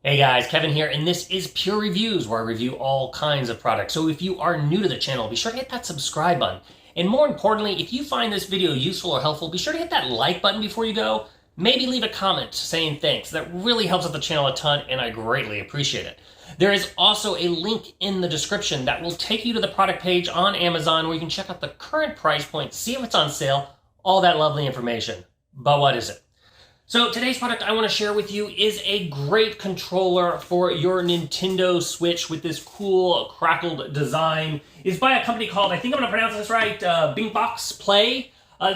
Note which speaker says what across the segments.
Speaker 1: Hey guys, Kevin here, and this is Purereviews, where I review all kinds of products. So if you are new to the channel, be sure to hit that subscribe button. And more importantly, if you find this video useful or helpful, be sure to hit that like button before you go. Maybe leave a comment saying thanks. That really helps out the channel a ton, and I greatly appreciate it. There is also a link in the description that will take you to the product page on Amazon where you can check out the current price point, see if it's on sale, all that lovely information. But what is it? So today's product I want to share with you is a great controller for your Nintendo Switch with this cool crackled design. It's by a company called, I think I'm going to pronounce this right, BINBOKPLAY.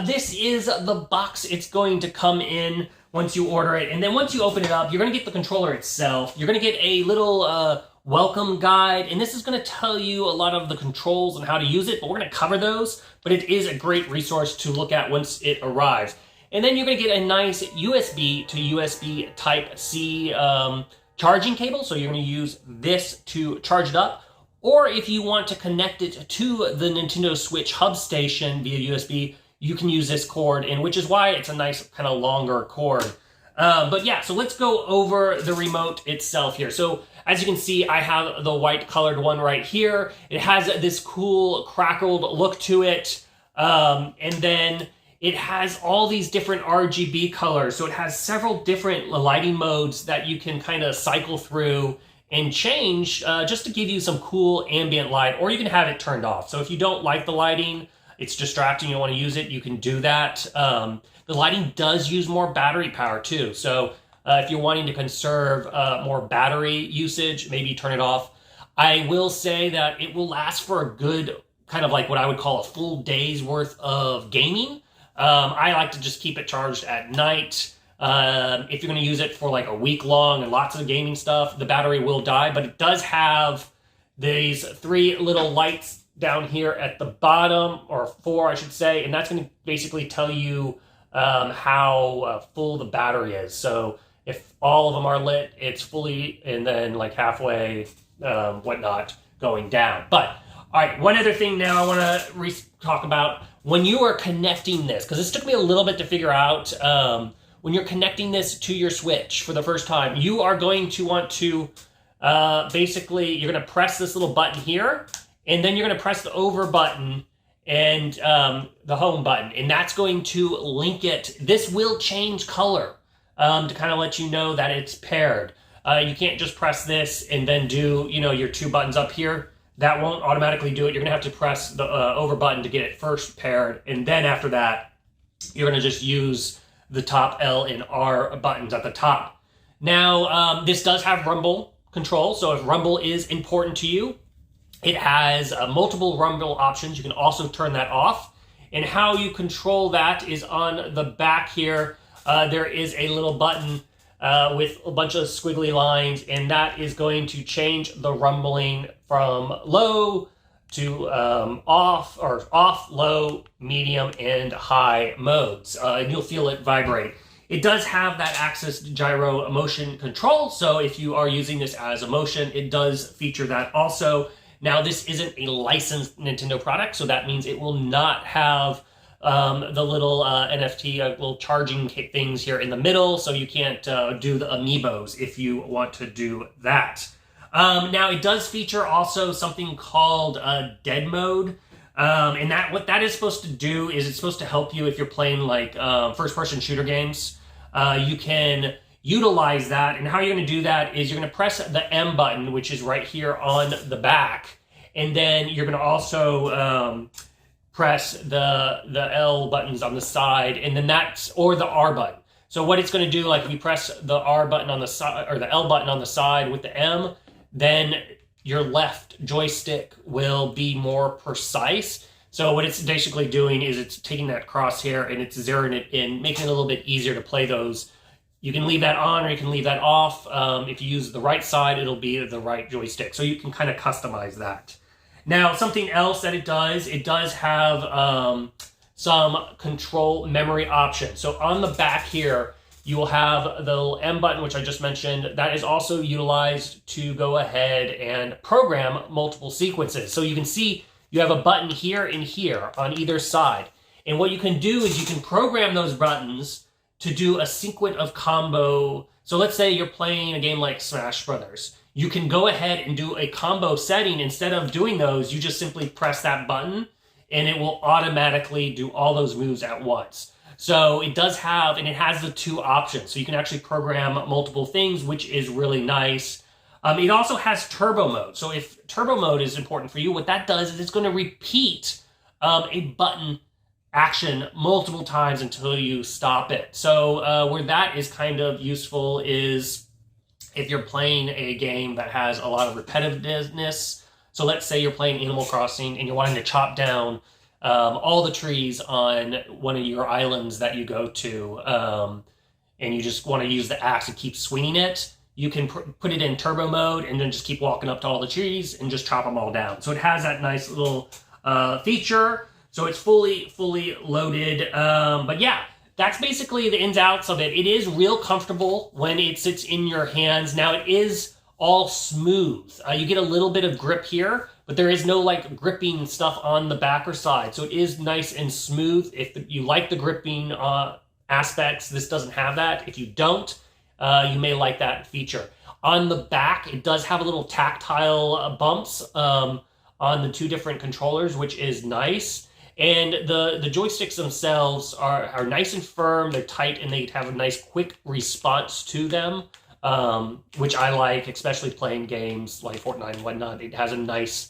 Speaker 1: This is the box it's going to come in once you order it. And then once you open it up, you're going to get the controller itself. You're going to get a little welcome guide. And this is going to tell you a lot of the controls and how to use it. But we're going to cover those. But it is a great resource to look at once it arrives. And then you're going to get a nice USB to USB Type-C charging cable. So you're going to use this to charge it up. Or if you want to connect it to the Nintendo Switch hub station via USB, you can use this cord, and which is why it's a nice kind of longer cord. But yeah, so let's go over the remote itself here. So as you can see, I have the white colored one right here. It has this cool crackled look to it. And then it has all these different RGB colors. So it has several different lighting modes that you can kind of cycle through and change just to give you some cool ambient light, or you can have it turned off. So if you don't like the lighting, it's distracting, you don't want to use it, you can do that. The lighting does use more battery power too. So if you're wanting to conserve more battery usage, maybe turn it off. I will say that it will last for a good, kind of like what I would call a full day's worth of gaming. I like to just keep it charged at night. If you're going to use it for like a week long and lots of gaming stuff, the battery will die, but it does have these 3 little lights down here at the bottom, or 4 I should say, and that's going to basically tell you how full the battery is. So if all of them are lit, it's fully, and then like halfway, whatnot, going down. But all right, one other thing now I want to talk about. When you are connecting this, because this took me a little bit to figure out, when you're connecting this to your Switch for the first time, you are going to want to, basically, you're going to press this little button here, and then you're going to press the over button and the home button, and that's going to link it. This will change color to kind of let you know that it's paired. You can't just press this and then do, your 2 buttons up here. That won't automatically do it. You're going to have to press the over button to get it first paired. And then after that, you're going to just use the top L and R buttons at the top. Now, this does have rumble control. So if rumble is important to you, it has multiple rumble options. You can also turn that off. And how you control that is on the back here. There is a little button with a bunch of squiggly lines, and that is going to change the rumbling from low to off, or off, low, medium, and high modes. And you'll feel it vibrate. It does have that axis gyro motion control, so if you are using this as a motion, it does feature that also. Now, this isn't a licensed Nintendo product, so that means it will not have the little NFT, little charging things here in the middle, so you can't do the amiibos if you want to do that. Now, it does feature also something called dead mode, and what that is supposed to do is it's supposed to help you if you're playing like first-person shooter games. You can utilize that, and how you're going to do that is you're going to press the M button, which is right here on the back, and then you're going to also press the L buttons on the side, and then or the R button. So what it's going to do, like if you press the R button on the side, or the L button on the side with the M, then your left joystick will be more precise. So what it's basically doing is it's taking that crosshair and it's zeroing it in, making it a little bit easier to play those. You can leave that on or you can leave that off. If you use the right side, it'll be the right joystick. So you can kind of customize that. Now, something else that it does have some control memory options. So on the back here, you will have the little M button, which I just mentioned. That is also utilized to go ahead and program multiple sequences. So you can see you have a button here and here on either side. And what you can do is you can program those buttons to do a sequence of combo So let's say you're playing a game like Smash Brothers. You can go ahead and do a combo setting. Instead of doing those, you just simply press that button and it will automatically do all those moves at once. So it does have, and it has the two options. So you can actually program multiple things, which is really nice. It also has turbo mode. So if turbo mode is important for you, what that does is it's going to repeat a button action multiple times until you stop it. So where that is kind of useful is if you're playing a game that has a lot of repetitiveness. So let's say you're playing Animal Crossing and you're wanting to chop down all the trees on one of your islands that you go to, and you just want to use the axe and keep swinging it. You can put it in turbo mode and then just keep walking up to all the trees and just chop them all down. So it has that nice little feature. So it's fully loaded. But yeah, that's basically the ins and outs of it. It is real comfortable when it sits in your hands. Now it is all smooth. You get a little bit of grip here, but there is no like gripping stuff on the back or side. So it is nice and smooth. If you like the gripping aspects, this doesn't have that. If you don't, you may like that feature. On the back, it does have a little tactile bumps on the two different controllers, which is nice. And the joysticks themselves are nice and firm. They're tight and they have a nice quick response to them, which I like, especially playing games like Fortnite and whatnot. It has a nice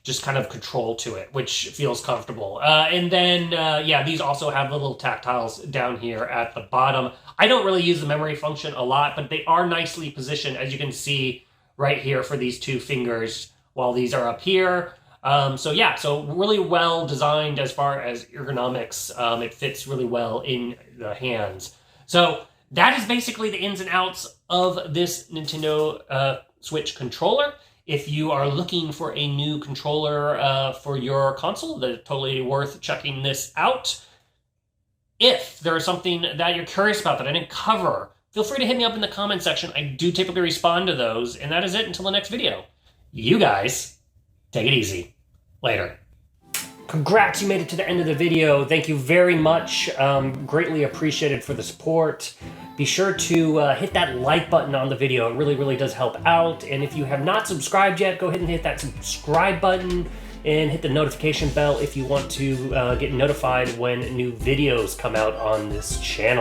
Speaker 1: just kind of control to it, which feels comfortable. And then, yeah, these also have little tactiles down here at the bottom. I don't really use the memory function a lot, but they are nicely positioned, as you can see right here for these two fingers, while these are up here. So yeah, so really well designed as far as ergonomics. It fits really well in the hands. So that is basically the ins and outs of this Nintendo Switch controller. If you are looking for a new controller for your console, that's totally worth checking this out. If there is something that you're curious about that I didn't cover, feel free to hit me up in the comment section. I do typically respond to those. And that is it until the next video. You guys, take it easy. Later. Congrats, you made it to the end of the video. Thank you very much. Greatly appreciated for the support. Be sure to hit that like button on the video. It really, really does help out. And if you have not subscribed yet, go ahead and hit that subscribe button and hit the notification bell if you want to get notified when new videos come out on this channel.